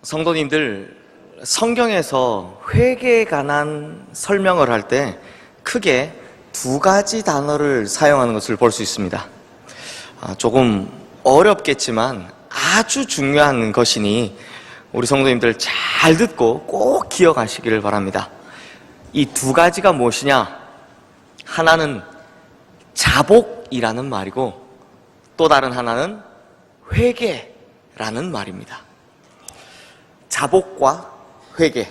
성도님들, 성경에서 회개에 관한 설명을 할 때 크게 두 가지 단어를 사용하는 것을 볼 수 있습니다. 조금 어렵겠지만 아주 중요한 것이니 우리 성도님들 잘 듣고 꼭 기억하시기를 바랍니다. 이 두 가지가 무엇이냐? 하나는 자복이라는 말이고 또 다른 하나는 회개라는 말입니다. 자복과 회개.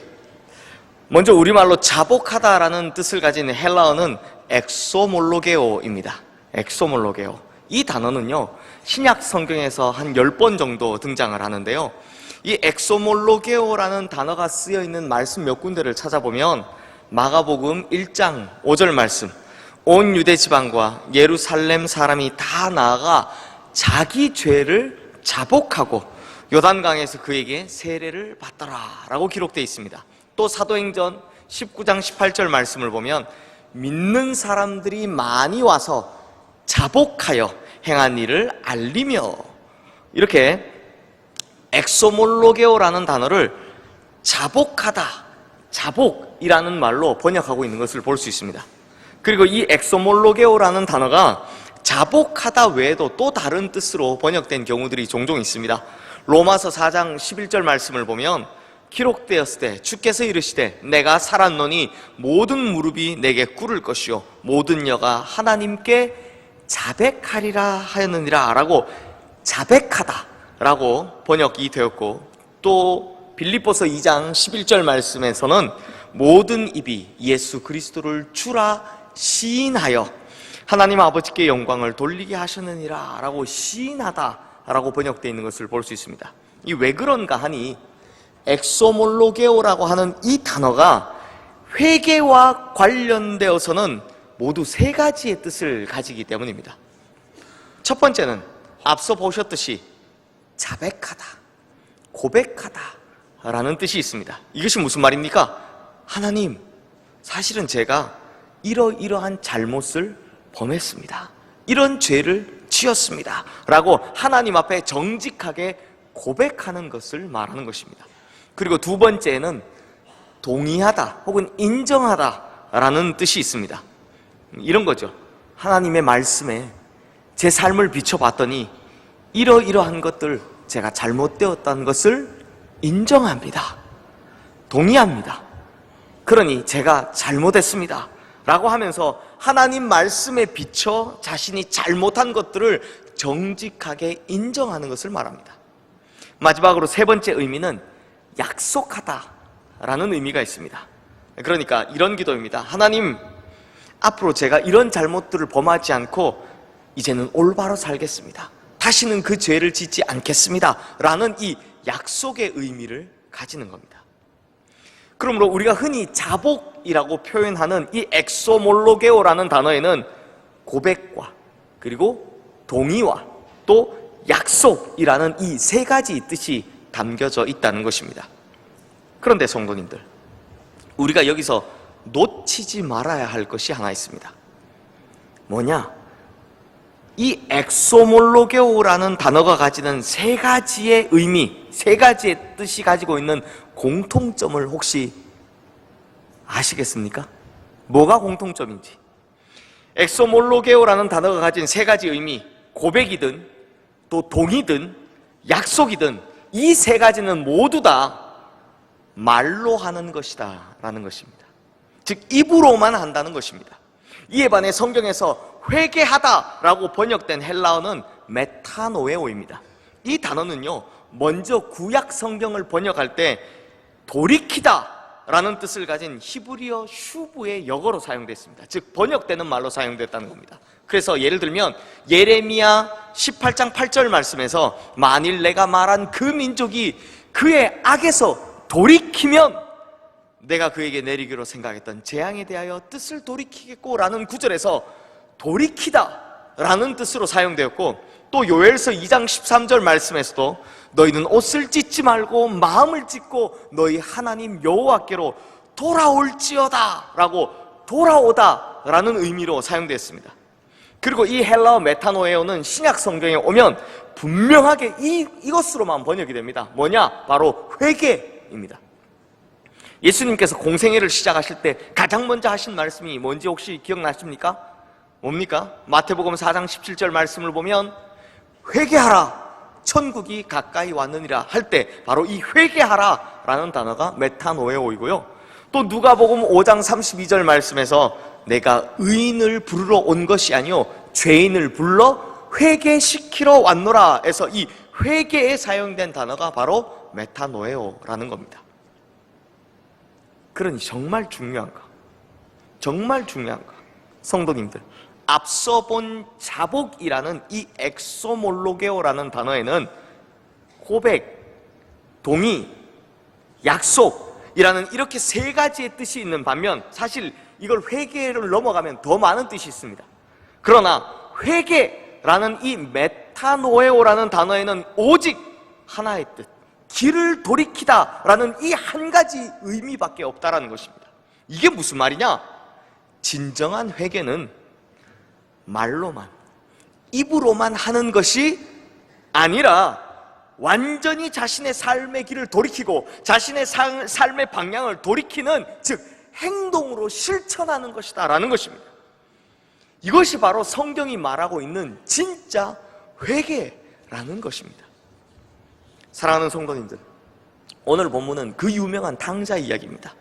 먼저 우리말로 자복하다라는 뜻을 가진 헬라어는 엑소몰로게오입니다. 엑소몰로게오. 이 단어는요, 신약 성경에서 한 10번 정도 등장을 하는데요, 이 엑소몰로게오라는 단어가 쓰여 있는 말씀 몇 군데를 찾아보면 마가복음 1장 5절 말씀, 온 유대 지방과 예루살렘 사람이 다 나아가 자기 죄를 자복하고 요단강에서 그에게 세례를 받더라 라고 기록되어 있습니다. 또 사도행전 19장 18절 말씀을 보면 믿는 사람들이 많이 와서 자복하여 행한 일을 알리며, 이렇게 엑소몰로게오라는 단어를 자복하다, 자복이라는 말로 번역하고 있는 것을 볼 수 있습니다. 그리고 이 엑소몰로게오라는 단어가 자복하다 외에도 또 다른 뜻으로 번역된 경우들이 종종 있습니다. 로마서 4장 11절 말씀을 보면 기록되었을 때 주께서 이르시되 내가 살았노니 모든 무릎이 내게 꿇을 것이요 모든 혀가 하나님께 자백하리라 하였느니라 라고, 자백하다 라고 번역이 되었고, 또 빌립보서 2장 11절 말씀에서는 모든 입이 예수 그리스도를 주라 시인하여 하나님 아버지께 영광을 돌리게 하셨느니라 라고, 시인하다 라고 번역되어 있는 것을 볼 수 있습니다. 이 왜 그런가 하니 엑소몰로게오라고 하는 이 단어가 회개와 관련되어서는 모두 세 가지의 뜻을 가지기 때문입니다. 첫 번째는 앞서 보셨듯이 자백하다, 고백하다 라는 뜻이 있습니다. 이것이 무슨 말입니까? 하나님, 사실은 제가 이러이러한 잘못을 범했습니다, 이런 죄를 지었습니다 라고 하나님 앞에 정직하게 고백하는 것을 말하는 것입니다. 그리고 두 번째는 동의하다 혹은 인정하다 라는 뜻이 있습니다. 이런 거죠. 하나님의 말씀에 제 삶을 비춰봤더니 이러이러한 것들, 제가 잘못되었다는 것을 인정합니다, 동의합니다, 그러니 제가 잘못했습니다 라고 하면서 하나님 말씀에 비춰 자신이 잘못한 것들을 정직하게 인정하는 것을 말합니다. 마지막으로 세 번째 의미는 약속하다 라는 의미가 있습니다. 그러니까 이런 기도입니다. 하나님, 앞으로 제가 이런 잘못들을 범하지 않고 이제는 올바로 살겠습니다, 다시는 그 죄를 짓지 않겠습니다 라는 이 약속의 의미를 가지는 겁니다. 그러므로 우리가 흔히 자복이라고 표현하는 이 엑소몰로게오라는 단어에는 고백과 그리고 동의와 또 약속이라는 이 세 가지 뜻이 담겨져 있다는 것입니다. 그런데 성도님들, 우리가 여기서 놓치지 말아야 할 것이 하나 있습니다. 뭐냐? 이 엑소몰로게오라는 단어가 가지는 세 가지의 의미, 세 가지의 뜻이 가지고 있는 공통점을 혹시 아시겠습니까? 뭐가 공통점인지. 엑소몰로게오라는 단어가 가진 세 가지 의미, 고백이든 또 동의든 약속이든 이 세 가지는 모두 다 말로 하는 것이다 라는 것입니다. 즉 입으로만 한다는 것입니다. 이에 반해 성경에서 회개하다 라고 번역된 헬라어는 메타노에오입니다. 이 단어는요, 먼저 구약 성경을 번역할 때 돌이키다 라는 뜻을 가진 히브리어 슈브의 역어로 사용됐습니다. 즉 번역되는 말로 사용됐다는 겁니다. 그래서 예를 들면 예레미야 18장 8절 말씀에서 만일 내가 말한 그 민족이 그의 악에서 돌이키면 내가 그에게 내리기로 생각했던 재앙에 대하여 뜻을 돌이키겠고 라는 구절에서 돌이키다 라는 뜻으로 사용되었고, 또 요엘서 2장 13절 말씀에서도 너희는 옷을 찢지 말고 마음을 찢고 너희 하나님 여호와께로 돌아올지어다 라고, 돌아오다 라는 의미로 사용되었습니다. 그리고 이 헬라어 메타노에오는 신약 성경에 오면 분명하게 이것으로만 번역이 됩니다. 뭐냐? 바로 회개입니다. 예수님께서 공생애를 시작하실 때 가장 먼저 하신 말씀이 뭔지 혹시 기억나십니까? 뭡니까? 마태복음 4장 17절 말씀을 보면 회개하라, 천국이 가까이 왔느니라 할 때 바로 이 회개하라 라는 단어가 메타노에오이고요, 또 누가복음 5장 32절 말씀에서 내가 의인을 부르러 온 것이 아니요 죄인을 불러 회개시키러 왔노라 해서 이 회개에 사용된 단어가 바로 메타노에오라는 겁니다. 그러니 정말 중요한 거, 성도님들, 앞서 본 자복이라는 이 엑소몰로게오라는 단어에는 고백, 동의, 약속이라는 이렇게 세 가지의 뜻이 있는 반면 사실 이걸 회개를 넘어가면 더 많은 뜻이 있습니다. 그러나 회개라는 이 메타노에오라는 단어에는 오직 하나의 뜻, 길을 돌이키다라는 이 한 가지 의미밖에 없다라는 것입니다. 이게 무슨 말이냐? 진정한 회개는 말로만, 입으로만 하는 것이 아니라 완전히 자신의 삶의 길을 돌이키고 자신의 삶의 방향을 돌이키는, 즉 행동으로 실천하는 것이다 라는 것입니다. 이것이 바로 성경이 말하고 있는 진짜 회개라는 것입니다. 사랑하는 성도님들, 오늘 본문은 그 유명한 탕자 이야기입니다.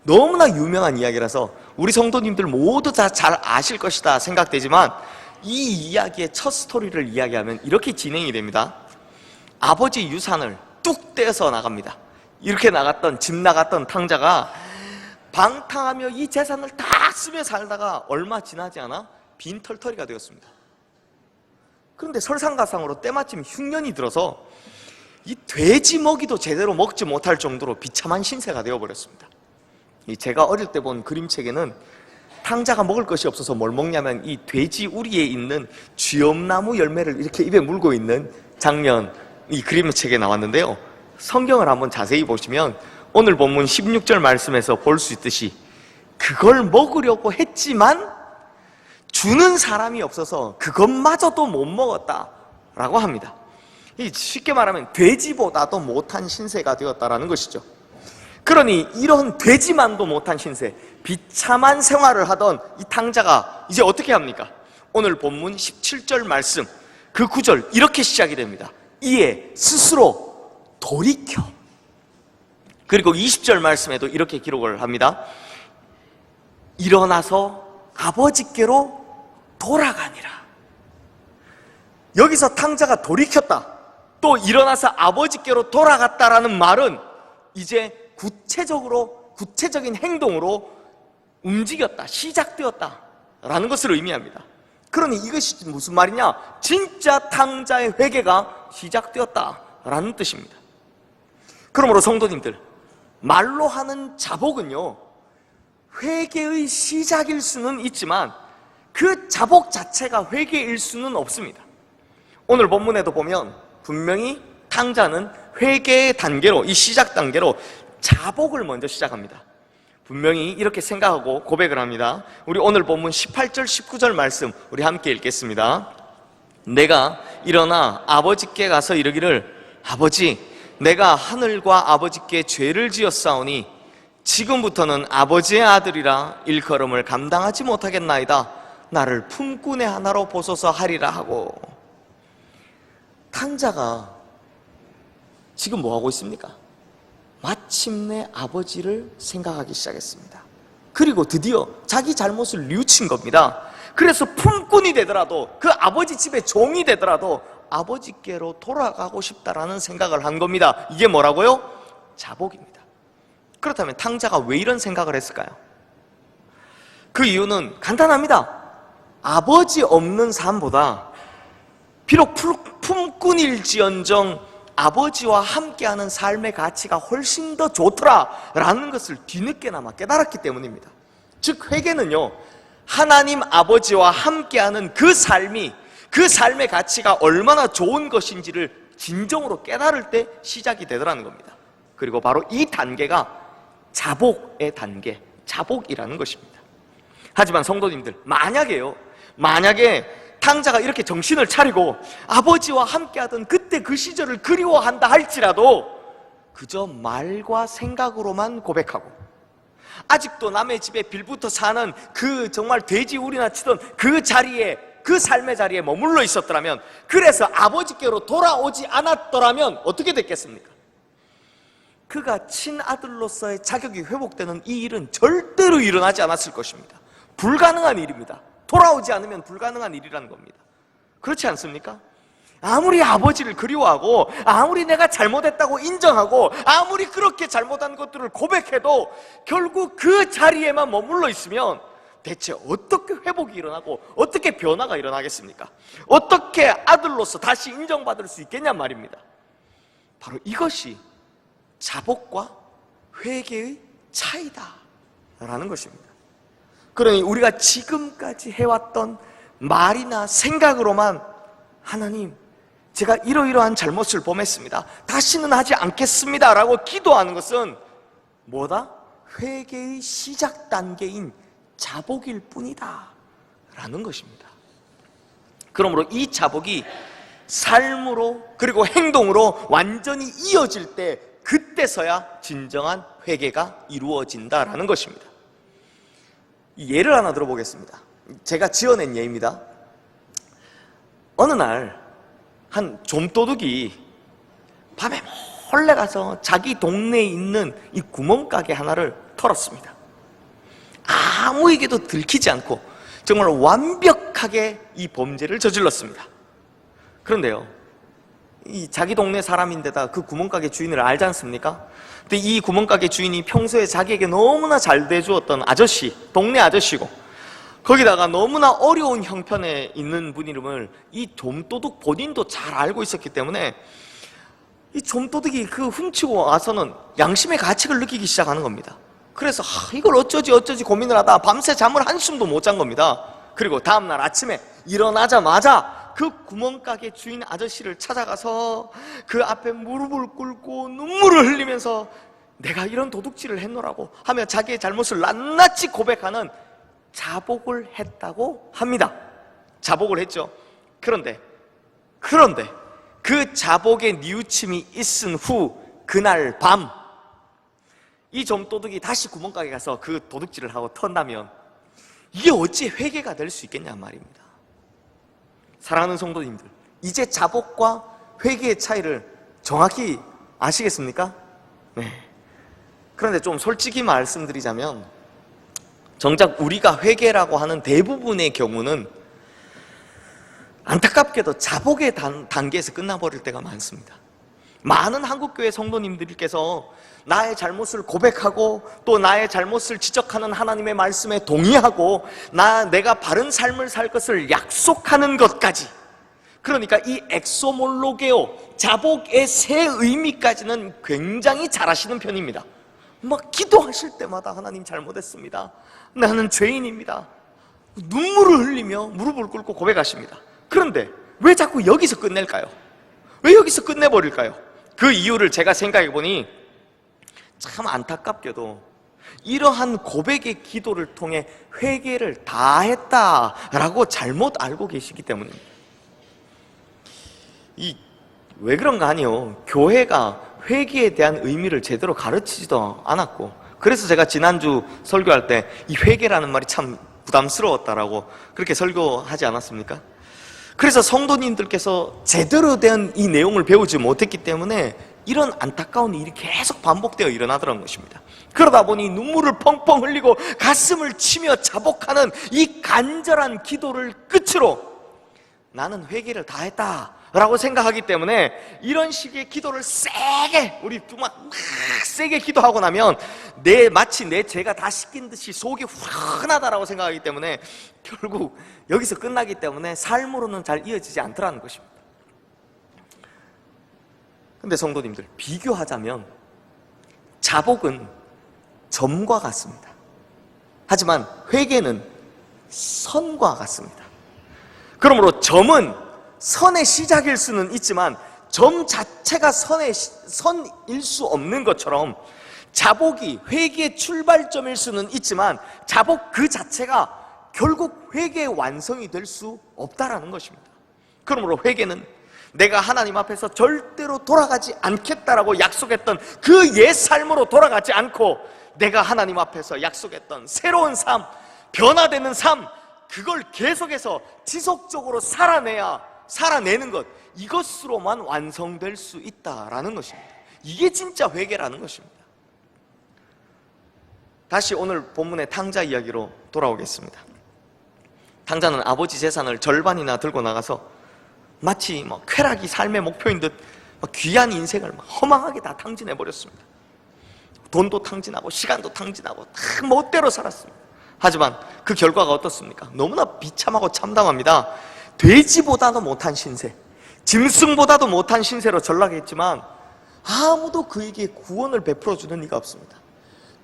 너무나 유명한 이야기라서 우리 성도님들 모두 다 잘 아실 것이다 생각되지만, 이 이야기의 첫 스토리를 이야기하면 이렇게 진행이 됩니다. 아버지 유산을 뚝 떼어서 나갑니다. 이렇게 집 나갔던 탕자가 방탕하며 이 재산을 다 쓰며 살다가 얼마 지나지 않아 빈털터리가 되었습니다. 그런데 설상가상으로 때마침 흉년이 들어서 이 돼지 먹이도 제대로 먹지 못할 정도로 비참한 신세가 되어버렸습니다. 제가 어릴 때 본 그림책에는 탕자가 먹을 것이 없어서 뭘 먹냐면 이 돼지 우리에 있는 쥐엄나무 열매를 이렇게 입에 물고 있는 장면, 이 그림책에 나왔는데요, 성경을 한번 자세히 보시면 오늘 본문 16절 말씀에서 볼 수 있듯이 그걸 먹으려고 했지만 주는 사람이 없어서 그것마저도 못 먹었다라고 합니다. 쉽게 말하면 돼지보다도 못한 신세가 되었다라는 것이죠. 그러니 이런 돼지만도 못한 신세, 비참한 생활을 하던 이 탕자가 이제 어떻게 합니까? 오늘 본문 17절 말씀 그 구절 이렇게 시작이 됩니다. 이에 스스로 돌이켜. 그리고 20절 말씀에도 이렇게 기록을 합니다. 일어나서 아버지께로 돌아가니라. 여기서 탕자가 돌이켰다, 또 일어나서 아버지께로 돌아갔다라는 말은 이제 구체적인 행동으로 움직였다, 시작되었다 라는 것을 의미합니다. 그러니 이것이 무슨 말이냐? 진짜 탕자의 회개가 시작되었다라는 뜻입니다. 그러므로 성도님들, 말로 하는 자복은요, 회개의 시작일 수는 있지만 그 자복 자체가 회개일 수는 없습니다. 오늘 본문에도 보면 분명히 탕자는 회개의 단계로, 이 시작 단계로 자복을 먼저 시작합니다. 분명히 이렇게 생각하고 고백을 합니다. 우리 오늘 본문 18절 19절 말씀 우리 함께 읽겠습니다. 내가 일어나 아버지께 가서 이르기를 아버지, 내가 하늘과 아버지께 죄를 지었사오니 지금부터는 아버지의 아들이라 일컬음을 감당하지 못하겠나이다. 나를 품꾼의 하나로 보소서 하리라 하고. 탕자가 지금 뭐 하고 있습니까? 마침내 아버지를 생각하기 시작했습니다. 그리고 드디어 자기 잘못을 뉘우친 겁니다. 그래서 품꾼이 되더라도, 그 아버지 집의 종이 되더라도 아버지께로 돌아가고 싶다라는 생각을 한 겁니다. 이게 뭐라고요? 자복입니다. 그렇다면 탕자가 왜 이런 생각을 했을까요? 그 이유는 간단합니다. 아버지 없는 삶보다 비록 품꾼일지언정 아버지와 함께하는 삶의 가치가 훨씬 더 좋더라라는 것을 뒤늦게나마 깨달았기 때문입니다. 즉 회개는요, 하나님 아버지와 함께하는 그 삶이, 그 삶의 가치가 얼마나 좋은 것인지를 진정으로 깨달을 때 시작이 되더라는 겁니다. 그리고 바로 이 단계가 자복의 단계, 자복이라는 것입니다. 하지만 성도님들, 만약에요, 만약에 탕자가 이렇게 정신을 차리고 아버지와 함께하던 그때 그 시절을 그리워한다 할지라도 그저 말과 생각으로만 고백하고, 아직도 남의 집에 빌붙어 사는 그 정말 돼지우리나 치던 그 자리에, 그 삶의 자리에 머물러 있었더라면, 그래서 아버지께로 돌아오지 않았더라면 어떻게 됐겠습니까? 그가 친아들로서의 자격이 회복되는 이 일은 절대로 일어나지 않았을 것입니다. 불가능한 일입니다. 돌아오지 않으면 불가능한 일이라는 겁니다. 그렇지 않습니까? 아무리 아버지를 그리워하고, 아무리 내가 잘못했다고 인정하고, 아무리 그렇게 잘못한 것들을 고백해도 결국 그 자리에만 머물러 있으면 대체 어떻게 회복이 일어나고 어떻게 변화가 일어나겠습니까? 어떻게 아들로서 다시 인정받을 수 있겠냔 말입니다. 바로 이것이 자복과 회개의 차이다 라는 것입니다. 그러니 우리가 지금까지 해왔던 말이나 생각으로만 하나님, 제가 이러이러한 잘못을 범했습니다, 다시는 하지 않겠습니다 라고 기도하는 것은 뭐다? 회개의 시작 단계인 자복일 뿐이다 라는 것입니다. 그러므로 이 자복이 삶으로 그리고 행동으로 완전히 이어질 때, 그때서야 진정한 회개가 이루어진다라는 것입니다. 예를 하나 들어보겠습니다. 제가 지어낸 예입니다. 어느 날 한 좀도둑이 밤에 몰래 가서 자기 동네에 있는 이 구멍가게 하나를 털었습니다. 아무에게도 들키지 않고 정말 완벽하게 이 범죄를 저질렀습니다. 그런데요, 이 자기 동네 사람인데다 그 구멍가게 주인을 알지 않습니까? 근데 이 구멍가게 주인이 평소에 자기에게 너무나 잘 대주었던 아저씨, 동네 아저씨고, 거기다가 너무나 어려운 형편에 있는 분임을 이 좀도둑 본인도 잘 알고 있었기 때문에 이 좀도둑이 그 훔치고 와서는 양심의 가책을 느끼기 시작하는 겁니다. 그래서 이걸 어쩌지 고민을 하다 밤새 잠을 한숨도 못 잔 겁니다. 그리고 다음날 아침에 일어나자마자 그 구멍가게 주인 아저씨를 찾아가서 그 앞에 무릎을 꿇고 눈물을 흘리면서 내가 이런 도둑질을 했노라고 하며 자기의 잘못을 낱낱이 고백하는 자복을 했다고 합니다. 자복을 했죠. 그런데 그 자복의 뉘우침이 있은 후 그날 밤, 이 좀도둑이 다시 구멍가게 가서 그 도둑질을 하고 턴다면 이게 어찌 회개가 될 수 있겠냐 말입니다. 사랑하는 성도님들, 이제 자복과 회개의 차이를 정확히 아시겠습니까? 네. 그런데 좀 솔직히 말씀드리자면, 정작 우리가 회개라고 하는 대부분의 경우는 안타깝게도 자복의 단계에서 끝나버릴 때가 많습니다. 많은 한국교회 성도님들께서 나의 잘못을 고백하고 또 나의 잘못을 지적하는 하나님의 말씀에 동의하고 내가 바른 삶을 살 것을 약속하는 것까지, 그러니까 이 엑소몰로게오, 자복의 새 의미까지는 굉장히 잘하시는 편입니다. 막 기도하실 때마다 하나님 잘못했습니다, 나는 죄인입니다, 눈물을 흘리며 무릎을 꿇고 고백하십니다. 그런데 왜 자꾸 여기서 끝낼까요? 왜 여기서 끝내버릴까요? 그 이유를 제가 생각해 보니 참 안타깝게도 이러한 고백의 기도를 통해 회개를 다 했다라고 잘못 알고 계시기 때문입니다. 왜 그런가 하니요, 교회가 회개에 대한 의미를 제대로 가르치지도 않았고, 그래서 제가 지난주 설교할 때 이 회개라는 말이 참 부담스러웠다라고 그렇게 설교하지 않았습니까? 그래서 성도님들께서 제대로 된 이 내용을 배우지 못했기 때문에 이런 안타까운 일이 계속 반복되어 일어나더라는 것입니다. 그러다 보니 눈물을 펑펑 흘리고 가슴을 치며 자복하는 이 간절한 기도를 끝으로 나는 회개를 다 했다 라고 생각하기 때문에 이런 식의 기도를 세게, 우리 정말 세게 기도하고 나면 마치 내 죄가 다 씻긴 듯이 속이 후련하다라고 생각하기 때문에 결국 여기서 끝나기 때문에 삶으로는 잘 이어지지 않더라는 것입니다. 근데 성도님들, 비교하자면 자복은 점과 같습니다. 하지만 회개는 선과 같습니다. 그러므로 점은 선의 시작일 수는 있지만 점 자체가 선일 수 없는 것처럼 자복이 회개의 출발점일 수는 있지만 자복 그 자체가 결국 회개의 완성이 될 수 없다라는 것입니다. 그러므로 회개는 내가 하나님 앞에서 절대로 돌아가지 않겠다라고 약속했던 그 옛 삶으로 돌아가지 않고 내가 하나님 앞에서 약속했던 새로운 삶, 변화되는 삶, 그걸 계속해서 지속적으로 살아내는 것, 이것으로만 완성될 수 있다라는 것입니다. 이게 진짜 회개라는 것입니다. 다시 오늘 본문의 탕자 이야기로 돌아오겠습니다. 탕자는 아버지 재산을 절반이나 들고 나가서 마치 쾌락이 삶의 목표인 듯 귀한 인생을 허망하게 다 탕진해버렸습니다. 돈도 탕진하고 시간도 탕진하고 다 멋대로 살았습니다. 하지만 그 결과가 어떻습니까? 너무나 비참하고 참담합니다. 돼지보다도 못한 신세, 짐승보다도 못한 신세로 전락했지만 아무도 그에게 구원을 베풀어주는 이가 없습니다.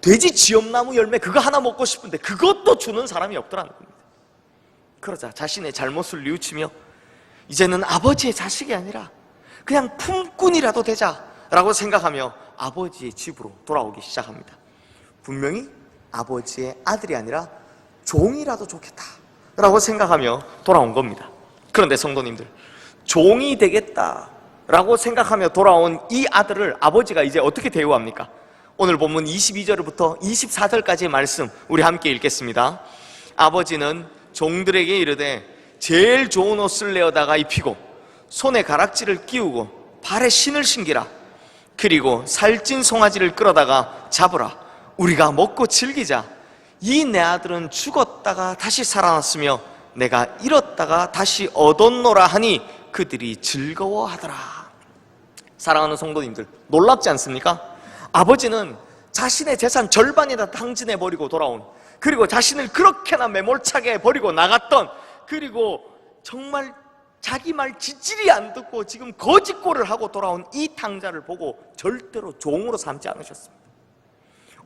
돼지 지엄나무 열매 그거 하나 먹고 싶은데 그것도 주는 사람이 없더라는 겁니다. 그러자 자신의 잘못을 뉘우치며 이제는 아버지의 자식이 아니라 그냥 품꾼이라도 되자라고 생각하며 아버지의 집으로 돌아오기 시작합니다. 분명히 아버지의 아들이 아니라 종이라도 좋겠다라고 생각하며 돌아온 겁니다. 그런데 성도님들, 종이 되겠다라고 생각하며 돌아온 이 아들을 아버지가 이제 어떻게 대우합니까? 오늘 본문 22절부터 24절까지의 말씀 우리 함께 읽겠습니다. 아버지는 종들에게 이르되 제일 좋은 옷을 내어다가 입히고 손에 가락지를 끼우고 발에 신을 신기라. 그리고 살찐 송아지를 끌어다가 잡으라. 우리가 먹고 즐기자. 이 내 아들은 죽었다가 다시 살아났으며 내가 잃었다가 다시 얻었노라 하니 그들이 즐거워하더라. 사랑하는 성도님들, 놀랍지 않습니까? 아버지는 자신의 재산 절반이나 탕진해버리고 돌아온, 그리고 자신을 그렇게나 매몰차게 버리고 나갔던, 그리고 정말 자기 말 지질이 안 듣고 지금 거짓골을 하고 돌아온 이 탕자를 보고 절대로 종으로 삼지 않으셨습니다.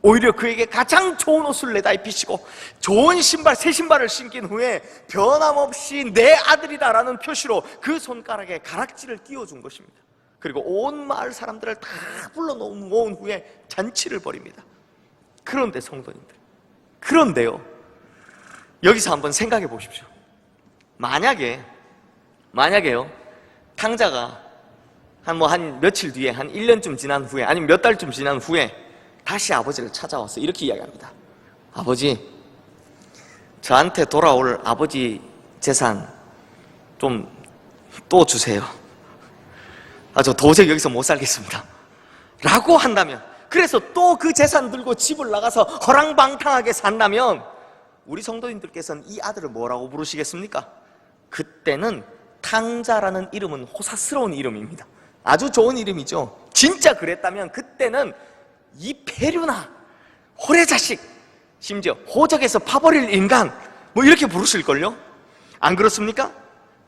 오히려 그에게 가장 좋은 옷을 내다 입히시고 좋은 신발, 새 신발을 신긴 후에 변함없이 내 아들이다라는 표시로 그 손가락에 가락지를 끼워준 것입니다. 그리고 온 마을 사람들을 다 불러 모은 후에 잔치를 벌입니다. 그런데 성도님들, 그런데요, 여기서 한번 생각해 보십시오. 만약에요, 탕자가 한 며칠 뒤에, 한 1년쯤 지난 후에, 아니면 몇 달쯤 지난 후에 다시 아버지를 찾아와서 이렇게 이야기합니다. 아버지, 저한테 돌아올 아버지 재산 좀 또 주세요. 저 도저히 여기서 못 살겠습니다 라고 한다면, 그래서 또 그 재산 들고 집을 나가서 허랑방탕하게 산다면 우리 성도님들께서는 이 아들을 뭐라고 부르시겠습니까? 그때는 탕자라는 이름은 호사스러운 이름입니다. 아주 좋은 이름이죠. 진짜 그랬다면 그때는 이 폐류나 호래자식, 심지어 호적에서 파버릴 인간, 이렇게 부르실걸요? 안 그렇습니까?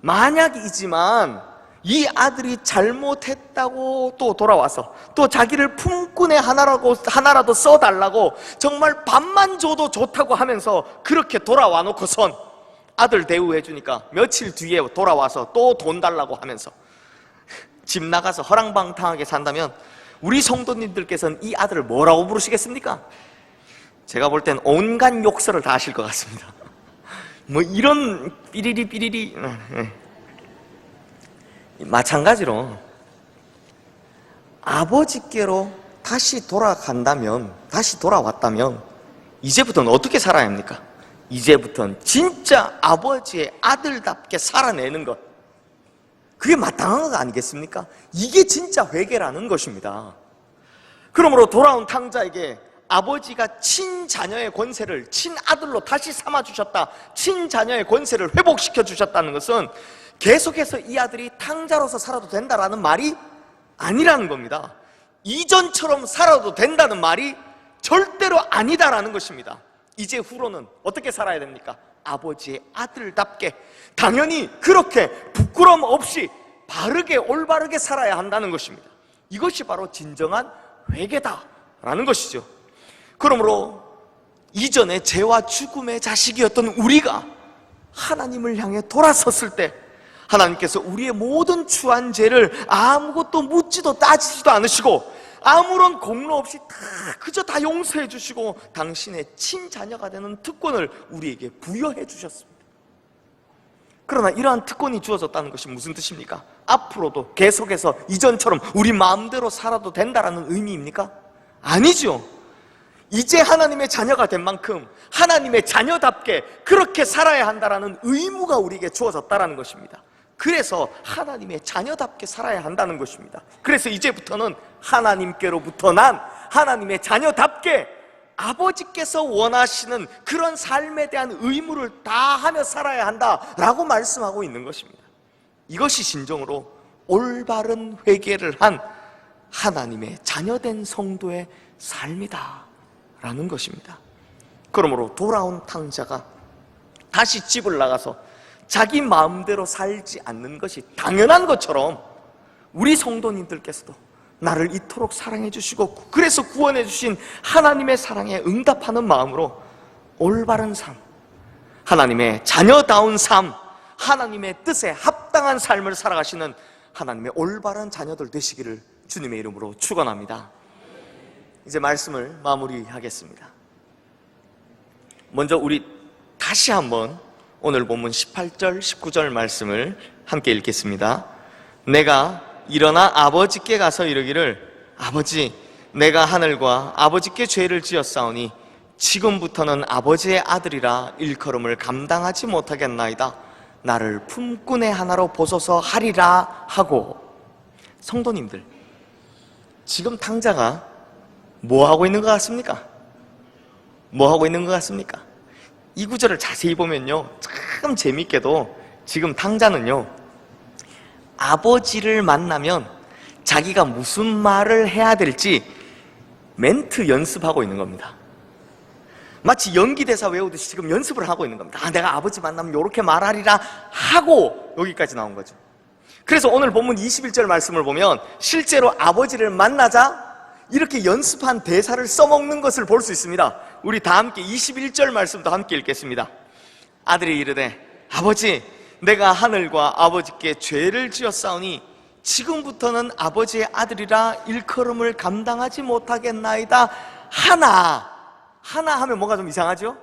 만약이지만 이 아들이 잘못했다고 또 돌아와서 또 자기를 품꾼의 하나라도 써달라고 정말 밥만 줘도 좋다고 하면서 그렇게 돌아와 놓고선 아들 대우해주니까 며칠 뒤에 돌아와서 또 돈 달라고 하면서 집 나가서 허랑방탕하게 산다면 우리 성도님들께서는 이 아들을 뭐라고 부르시겠습니까? 제가 볼 땐 온갖 욕설을 다 하실 것 같습니다. 이런 삐리리 마찬가지로 아버지께로 다시 돌아왔다면 이제부터는 어떻게 살아야 합니까? 이제부터는 진짜 아버지의 아들답게 살아내는 것, 그게 마땅한 것 아니겠습니까? 이게 진짜 회개라는 것입니다. 그러므로 돌아온 탕자에게 아버지가 친자녀의 권세를 친아들로 다시 삼아주셨다, 친자녀의 권세를 회복시켜 주셨다는 것은 계속해서 이 아들이 탕자로서 살아도 된다라는 말이 아니라는 겁니다. 이전처럼 살아도 된다는 말이 절대로 아니다라는 것입니다. 이제 후로는 어떻게 살아야 됩니까? 아버지의 아들답게, 당연히 그렇게 부끄럼 없이 바르게 올바르게 살아야 한다는 것입니다. 이것이 바로 진정한 회개다라는 것이죠. 그러므로 이전에 죄와 죽음의 자식이었던 우리가 하나님을 향해 돌아섰을 때 하나님께서 우리의 모든 추한 죄를 아무것도 묻지도 따지지도 않으시고 아무런 공로 없이 그저 다 용서해 주시고 당신의 친자녀가 되는 특권을 우리에게 부여해 주셨습니다. 그러나 이러한 특권이 주어졌다는 것이 무슨 뜻입니까? 앞으로도 계속해서 이전처럼 우리 마음대로 살아도 된다는 의미입니까? 아니죠. 이제 하나님의 자녀가 된 만큼 하나님의 자녀답게 그렇게 살아야 한다는 의무가 우리에게 주어졌다는 것입니다. 그래서 하나님의 자녀답게 살아야 한다는 것입니다. 그래서 이제부터는 하나님께로부터 난 하나님의 자녀답게 아버지께서 원하시는 그런 삶에 대한 의무를 다하며 살아야 한다라고 말씀하고 있는 것입니다. 이것이 진정으로 올바른 회개를 한 하나님의 자녀된 성도의 삶이다 라는 것입니다. 그러므로 돌아온 탕자가 다시 집을 나가서 자기 마음대로 살지 않는 것이 당연한 것처럼 우리 성도님들께서도 나를 이토록 사랑해 주시고 그래서 구원해 주신 하나님의 사랑에 응답하는 마음으로 올바른 삶, 하나님의 자녀다운 삶, 하나님의 뜻에 합당한 삶을 살아가시는 하나님의 올바른 자녀들 되시기를 주님의 이름으로 축원합니다. 이제 말씀을 마무리하겠습니다. 먼저 우리 다시 한번 오늘 본문 18절, 19절 말씀을 함께 읽겠습니다. 내가 일어나 아버지께 가서 이르기를 아버지, 내가 하늘과 아버지께 죄를 지었사오니 지금부터는 아버지의 아들이라 일컬음을 감당하지 못하겠나이다. 나를 품꾼의 하나로 보소서 하리라 하고. 성도님들, 지금 탕자가 뭐 하고 있는 것 같습니까? 뭐 하고 있는 것 같습니까? 이 구절을 자세히 보면요, 참 재밌게도 지금 탕자는요, 아버지를 만나면 자기가 무슨 말을 해야 될지 멘트 연습하고 있는 겁니다. 마치 연기대사 외우듯이 지금 연습을 하고 있는 겁니다. 내가 아버지 만나면 이렇게 말하리라 하고 여기까지 나온 거죠. 그래서 오늘 본문 21절 말씀을 보면 실제로 아버지를 만나자 이렇게 연습한 대사를 써먹는 것을 볼 수 있습니다. 우리 다 함께 21절 말씀도 함께 읽겠습니다. 아들이 이르되 아버지, 내가 하늘과 아버지께 죄를 지었사오니 지금부터는 아버지의 아들이라 일컬음을 감당하지 못하겠나이다. 하나 하면 뭐가 좀 이상하죠?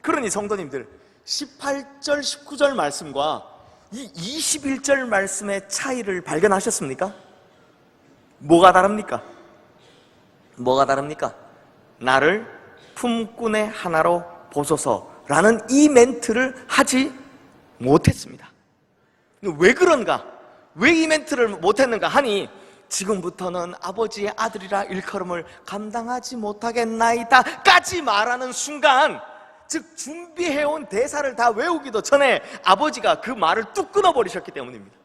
그러니 성도님들, 18절 19절 말씀과 이 21절 말씀의 차이를 발견하셨습니까? 뭐가 다릅니까? 뭐가 다릅니까? 나를 품꾼의 하나로 보소서라는 이 멘트를 하지 못했습니다. 왜 그런가? 왜 이 멘트를 못했는가 하니 지금부터는 아버지의 아들이라 일컬음을 감당하지 못하겠나이다 까지 말하는 순간, 즉 준비해온 대사를 다 외우기도 전에 아버지가 그 말을 뚝 끊어버리셨기 때문입니다.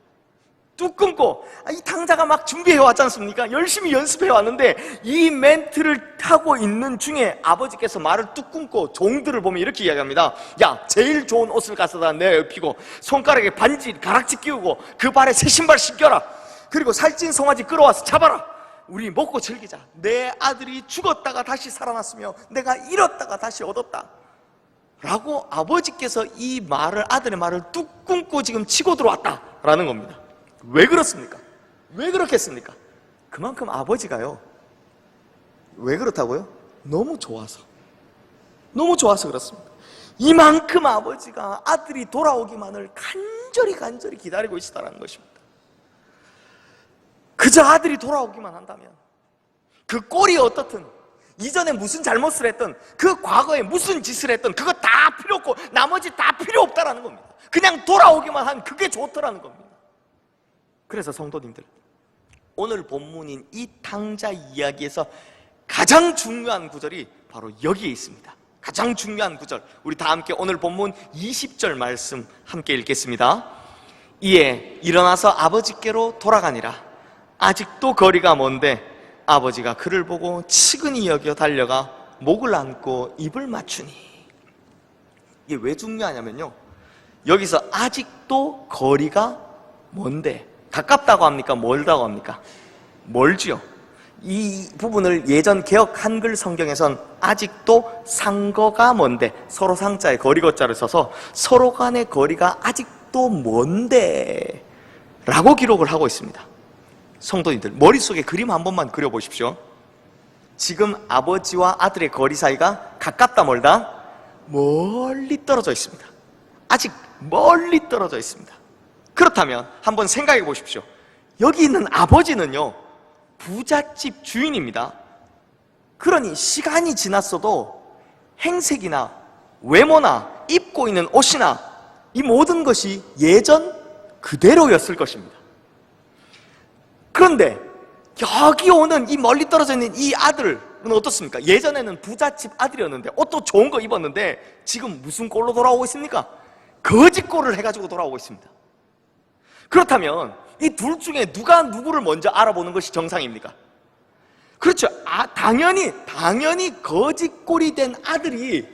뚝 끊고, 이 탕자가 막 준비해왔지 않습니까? 열심히 연습해왔는데 이 멘트를 하고 있는 중에 아버지께서 말을 뚝 끊고 종들을 보면 이렇게 이야기합니다. 야, 제일 좋은 옷을 가져다 내 입히고 손가락에 반지 가락지 끼우고 그 발에 새 신발 신겨라. 그리고 살찐 송아지 끌어와서 잡아라. 우리 먹고 즐기자. 내 아들이 죽었다가 다시 살아났으며 내가 잃었다가 다시 얻었다 라고 아버지께서 이 말을, 아들의 말을 뚝 끊고 지금 치고 들어왔다라는 겁니다. 왜 그렇습니까? 왜 그렇겠습니까? 그만큼 아버지가요, 왜 그렇다고요? 너무 좋아서 그렇습니다. 이만큼 아버지가 아들이 돌아오기만을 간절히 기다리고 있었다는 것입니다. 그저 아들이 돌아오기만 한다면 그 꼴이 어떻든, 이전에 무슨 잘못을 했든, 그 과거에 무슨 짓을 했든 그거 다 필요 없고 나머지 다 필요 없다라는 겁니다. 그냥 돌아오기만 한 그게 좋더라는 겁니다. 그래서 성도님들, 오늘 본문인 이 탕자 이야기에서 가장 중요한 구절이 바로 여기에 있습니다. 가장 중요한 구절, 우리 다 함께 오늘 본문 20절 말씀 함께 읽겠습니다. 이에 일어나서 아버지께로 돌아가니라. 아직도 거리가 먼데 아버지가 그를 보고 치근히 여겨 달려가 목을 안고 입을 맞추니. 이게 왜 중요하냐면요, 여기서 아직도 거리가 먼데, 가깝다고 합니까? 멀다고 합니까? 멀지요. 이 부분을 예전 개역 한글 성경에선 아직도 상거가 먼데, 서로 상자에 거리거자를 써서 서로 간의 거리가 아직도 먼데 라고 기록을 하고 있습니다. 성도님들, 머릿속에 그림 한 번만 그려보십시오. 지금 아버지와 아들의 거리 사이가 가깝다 멀다? 멀리 떨어져 있습니다. 아직 멀리 떨어져 있습니다. 그렇다면 한번 생각해 보십시오. 여기 있는 아버지는요, 부잣집 주인입니다. 그러니 시간이 지났어도 행색이나 외모나 입고 있는 옷이나 이 모든 것이 예전 그대로였을 것입니다. 그런데 여기 오는 이 멀리 떨어져 있는 이 아들은 어떻습니까? 예전에는 부잣집 아들이었는데 옷도 좋은 거 입었는데 지금 무슨 꼴로 돌아오고 있습니까? 거짓 꼴을 해가지고 돌아오고 있습니다. 그렇다면 이 둘 중에 누가 누구를 먼저 알아보는 것이 정상입니까? 그렇죠. 당연히 거짓 꼴이 된 아들이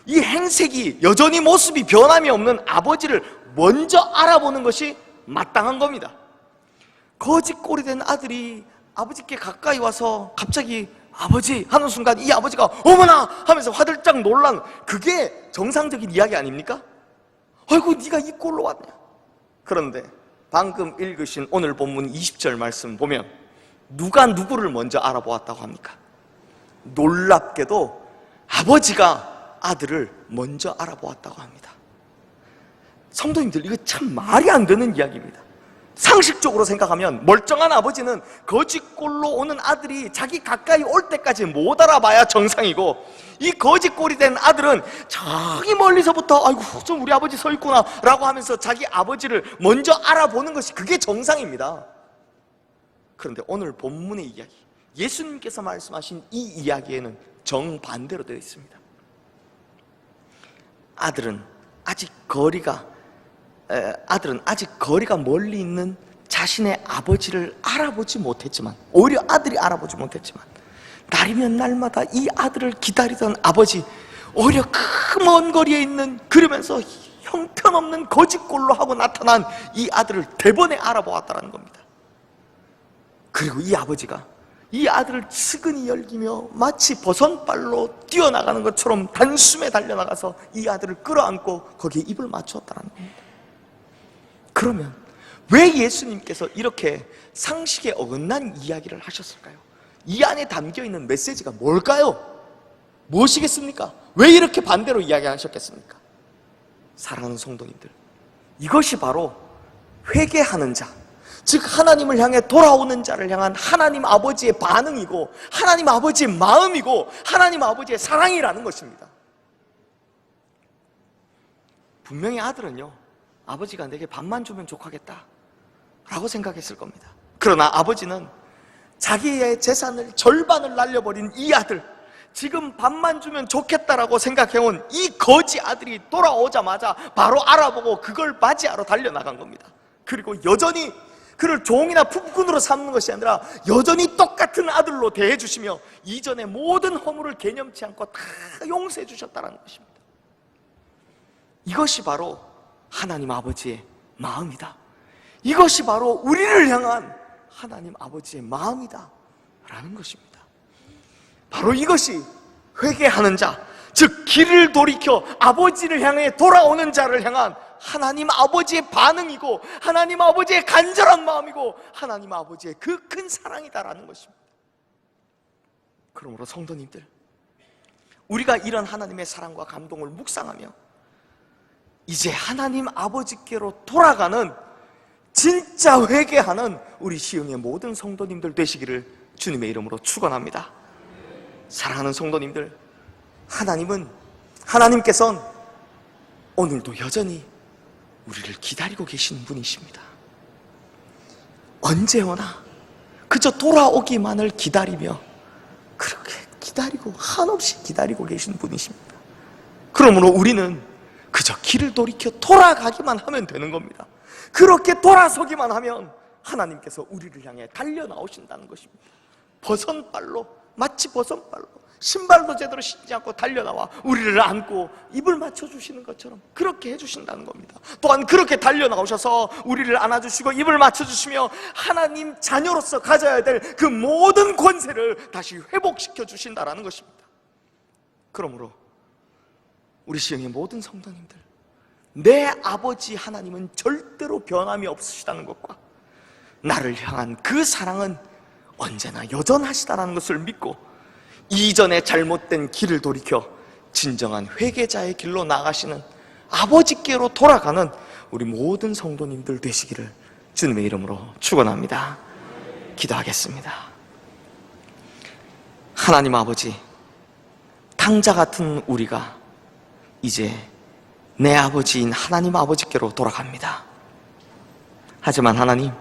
이 행색이 여전히 모습이 변함이 없는 아버지를 먼저 알아보는 것이 마땅한 겁니다. 거짓 꼴이 된 아들이 아버지께 가까이 와서 갑자기 아버지 하는 순간 이 아버지가 어머나 하면서 화들짝 놀란, 그게 정상적인 이야기 아닙니까? 아이고 네가 이 꼴로 왔냐. 그런데 방금 읽으신 오늘 본문 20절 말씀 보면 누가 누구를 먼저 알아보았다고 합니까? 놀랍게도 아버지가 아들을 먼저 알아보았다고 합니다. 성도님들, 이거 참 말이 안 되는 이야기입니다. 상식적으로 생각하면 멀쩡한 아버지는 거짓꼴로 오는 아들이 자기 가까이 올 때까지 못 알아봐야 정상이고, 이 거짓꼴이 된 아들은 저기 멀리서부터 아이고 좀 우리 아버지 서 있구나 라고 하면서 자기 아버지를 먼저 알아보는 것이 그게 정상입니다. 그런데 오늘 본문의 이야기, 예수님께서 말씀하신 이 이야기에는 정반대로 되어 있습니다. 아들은 아직 거리가 멀리 있는 자신의 아버지를 알아보지 못했지만, 오히려 아들이 알아보지 못했지만, 날이면 날마다 이 아들을 기다리던 아버지, 오히려 그 먼 거리에 있는, 그러면서 형편없는 거짓꼴로 하고 나타난 이 아들을 대번에 알아보았다는 겁니다. 그리고 이 아버지가 이 아들을 측은히 열기며 마치 버선발로 뛰어나가는 것처럼 단숨에 달려나가서 이 아들을 끌어안고 거기에 입을 맞추었다는 겁니다. 그러면 왜 예수님께서 이렇게 상식에 어긋난 이야기를 하셨을까요? 이 안에 담겨있는 메시지가 뭘까요? 무엇이겠습니까? 왜 이렇게 반대로 이야기하셨겠습니까? 사랑하는 성도님들, 이것이 바로 회개하는 자, 즉 하나님을 향해 돌아오는 자를 향한 하나님 아버지의 반응이고, 하나님 아버지의 마음이고, 하나님 아버지의 사랑이라는 것입니다. 분명히 아들은요, 아버지가 내게 밥만 주면 족하겠다 라고 생각했을 겁니다. 그러나 아버지는 자기의 재산을 절반을 날려버린 이 아들, 지금 밥만 주면 좋겠다라고 생각해온 이 거지 아들이 돌아오자마자 바로 알아보고 그걸 맞이하러 달려나간 겁니다. 그리고 여전히 그를 종이나 품꾼으로 삼는 것이 아니라 여전히 똑같은 아들로 대해주시며 이전의 모든 허물을 개념치 않고 다 용서해 주셨다는 것입니다. 이것이 바로 하나님 아버지의 마음이다. 이것이 바로 우리를 향한 하나님 아버지의 마음이다 라는 것입니다. 바로 이것이 회개하는 자, 즉 길을 돌이켜 아버지를 향해 돌아오는 자를 향한 하나님 아버지의 반응이고, 하나님 아버지의 간절한 마음이고, 하나님 아버지의 그 큰 사랑이다라는 것입니다. 그러므로 성도님들, 우리가 이런 하나님의 사랑과 감동을 묵상하며 이제 하나님 아버지께로 돌아가는, 진짜 회개하는 우리 시흥의 모든 성도님들 되시기를 주님의 이름으로 축원합니다. 사랑하는 성도님들, 하나님께서는 오늘도 여전히 우리를 기다리고 계시는 분이십니다. 언제 오나 그저 돌아오기만을 기다리며 그렇게 기다리고 한없이 기다리고 계신 분이십니다. 그러므로 우리는 그저 길을 돌이켜 돌아가기만 하면 되는 겁니다. 그렇게 돌아서기만 하면 하나님께서 우리를 향해 달려나오신다는 것입니다. 마치 버선발로 신발도 제대로 신지 않고 달려나와 우리를 안고 입을 맞춰주시는 것처럼 그렇게 해주신다는 겁니다. 또한 그렇게 달려나오셔서 우리를 안아주시고 입을 맞춰주시며 하나님 자녀로서 가져야 될 그 모든 권세를 다시 회복시켜 주신다는 것입니다. 그러므로 우리 시흥의 모든 성도님들, 내 아버지 하나님은 절대로 변함이 없으시다는 것과 나를 향한 그 사랑은 언제나 여전하시다는 것을 믿고 이전에 잘못된 길을 돌이켜 진정한 회개자의 길로 나가시는 아버지께로 돌아가는 우리 모든 성도님들 되시기를 주님의 이름으로 축원합니다. 기도하겠습니다. 하나님 아버지, 탕자 같은 우리가 이제 내 아버지인 하나님 아버지께로 돌아갑니다. 하지만 하나님,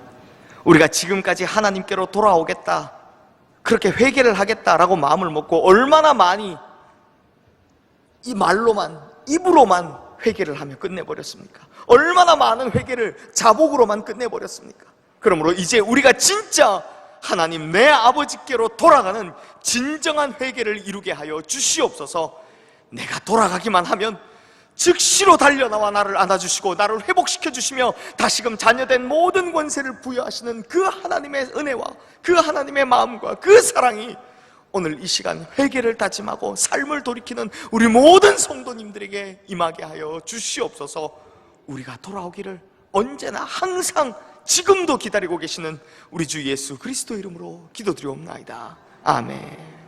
우리가 지금까지 하나님께로 돌아오겠다, 그렇게 회개를 하겠다라고 마음을 먹고 얼마나 많이 이 말로만, 입으로만 회개를 하며 끝내버렸습니까? 얼마나 많은 회개를 자복으로만 끝내버렸습니까? 그러므로 이제 우리가 진짜 하나님 내 아버지께로 돌아가는 진정한 회개를 이루게 하여 주시옵소서. 내가 돌아가기만 하면 즉시로 달려나와 나를 안아주시고 나를 회복시켜 주시며 다시금 자녀된 모든 권세를 부여하시는 그 하나님의 은혜와 그 하나님의 마음과 그 사랑이 오늘 이 시간 회개를 다짐하고 삶을 돌이키는 우리 모든 성도님들에게 임하게 하여 주시옵소서. 우리가 돌아오기를 언제나 항상 지금도 기다리고 계시는 우리 주 예수 그리스도 이름으로 기도드리옵나이다. 아멘.